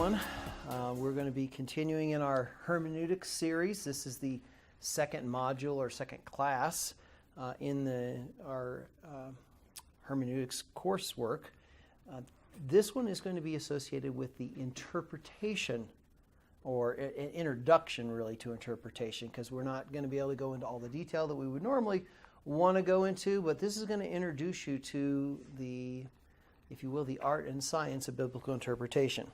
everyone. We're going to be continuing in our hermeneutics series. This is the second module or second class in our hermeneutics coursework. This one is going to be associated with the interpretation or an introduction really to interpretation, because we're not going to be able to go into all the detail that we would normally want to go into, but this is going to introduce you to the, if you will, the art and science of biblical interpretation.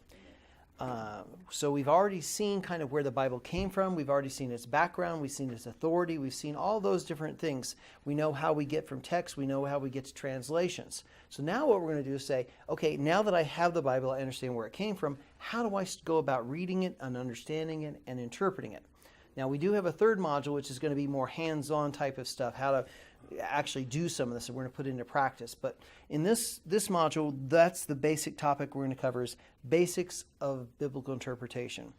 So we've already seen kind of where the Bible came from. We've already seen its background. We've seen its authority. We've seen all those different things. We know how we get from text. We know how we get to translations. So now what we're going to do is say, okay, now that I have the Bible, I understand where it came from. How do I go about reading it and understanding it and interpreting it? Now we do have a third module, which is going to be more hands-on type of stuff, how to actually do some of this, and we're going to put it into practice. But in this module, that's the basic topic we're going to cover, is basics of biblical interpretation.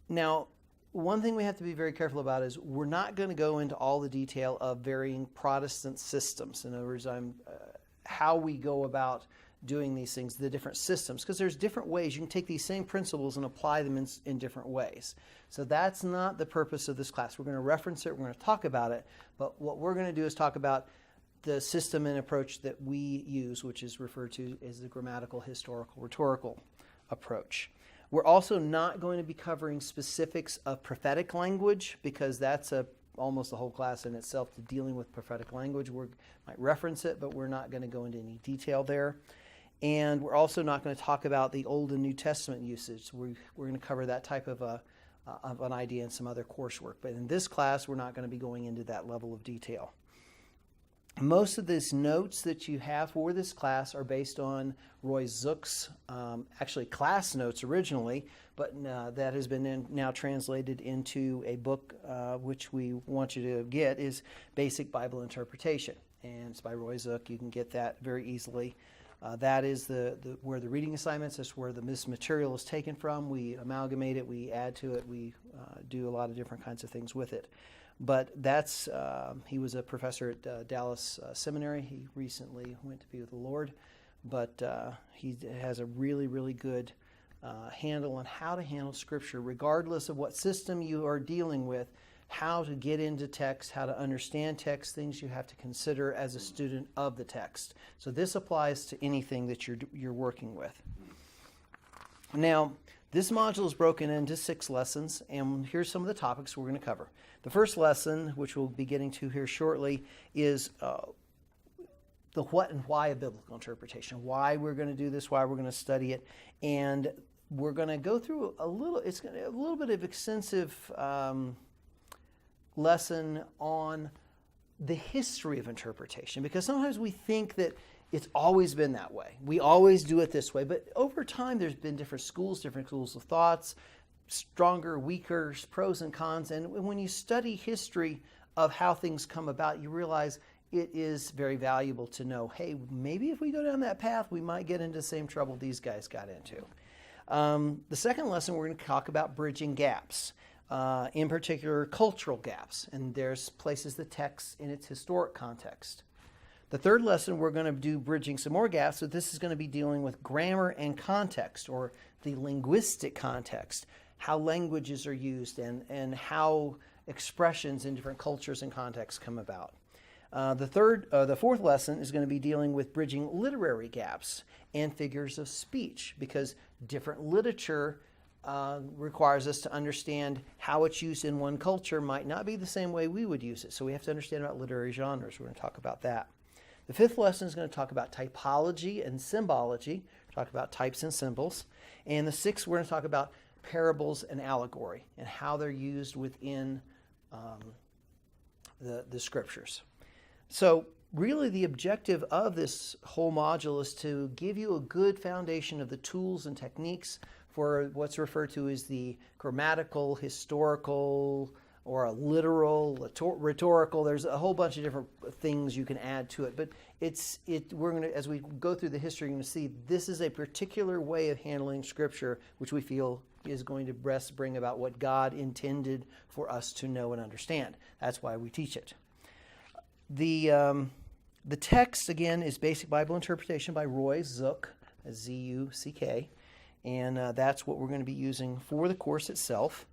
Now, one thing we have to be very careful about is we're not going to go into all the detail of varying Protestant systems. In other words, how we go about doing these things, the different systems, because there's different ways. You can take these same principles and apply them in different ways. So that's not the purpose of this class. We're going to reference it, we're going to talk about it, but what we're going to do is talk about the system and approach that we use, which is referred to as the grammatical, historical, rhetorical approach. We're also not going to be covering specifics of prophetic language, because that's almost a whole class in itself to dealing with prophetic language. We might reference it, but we're not going to go into any detail there. And we're also not going to talk about the Old and New Testament usage. We're going to cover that type of an idea in some other coursework. But in this class, we're not going to be going into that level of detail. Most of these notes that you have for this class are based on Roy Zook's, actually class notes originally, but that has been now translated into a book which we want you to get, is Basic Bible Interpretation. And it's by Roy Zook. You can get that very easily. That is where the reading assignments, that's where this material is taken from. We amalgamate it, we add to it, we do a lot of different kinds of things with it. But that's, he was a professor at Dallas Seminary. He recently went to be with the Lord. But he has a really, really good handle on how to handle Scripture, regardless of what system you are dealing with, how to get into text, how to understand text, things you have to consider as a student of the text. So this applies to anything that you're working with. Now, this module is broken into 6 lessons, and here's some of the topics we're going to cover. The first lesson, which we'll be getting to here shortly, is the what and why of biblical interpretation, why we're going to do this, why we're going to study it, and we're going to go through a little bit of extensive lesson on the history of interpretation, because sometimes we think that it's always been that way. We always do it this way, but over time there's been different schools of thoughts, stronger, weaker, pros and cons, and when you study history of how things come about, you realize it is very valuable to know, hey, maybe if we go down that path, we might get into the same trouble these guys got into. The second lesson, we're going to talk about bridging gaps. In particular, cultural gaps, and there's places the text in its historic context. The third lesson, we're going to do bridging some more gaps, so this is going to be dealing with grammar and context, or the linguistic context, how languages are used and how expressions in different cultures and contexts come about. The fourth lesson is going to be dealing with bridging literary gaps and figures of speech, because different literature requires us to understand how it's used in one culture might not be the same way we would use it. So we have to understand about literary genres. We're going to talk about that. The fifth lesson is going to talk about typology and symbology, talk about types and symbols. And the sixth, we're going to talk about parables and allegory and how they're used within the scriptures. So really the objective of this whole module is to give you a good foundation of the tools and techniques for what's referred to as the grammatical, historical, or a literal, rhetorical. There's a whole bunch of different things you can add to it. But we're going to, as we go through the history, you're going to see this is a particular way of handling Scripture, which we feel is going to best bring about what God intended for us to know and understand. That's why we teach it. The text, again, is Basic Bible Interpretation by Roy Zook, Z-U-C-K. and that's what we're going to be using for the course itself.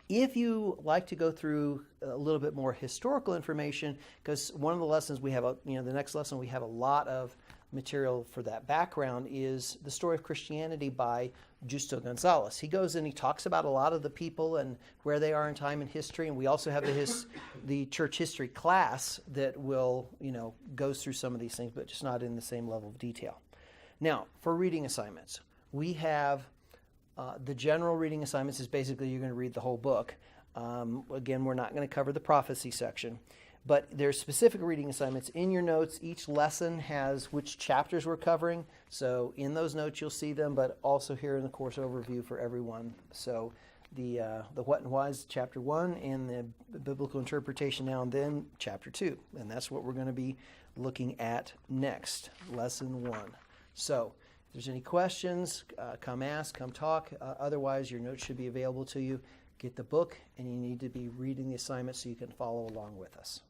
If you like to go through a little bit more historical information, because one of the lessons we have, the next lesson we have a lot of material for that background, is The Story of Christianity by Justo Gonzalez. He goes and he talks about a lot of the people and where they are in time and history, and we also have the church history class that will, goes through some of these things, but just not in the same level of detail. Now, for reading assignments, we have the general reading assignments is basically you're going to read the whole book. Again, we're not going to cover the prophecy section, but there's specific reading assignments in your notes. Each lesson has which chapters we're covering. So in those notes you'll see them, but also here in the course overview for everyone. So the what and why is chapter 1, and the biblical interpretation now and then chapter 2. And that's what we're going to be looking at next, lesson 1. So if there's any questions, come ask, come talk. Otherwise, your notes should be available to you. Get the book, and you need to be reading the assignment so you can follow along with us.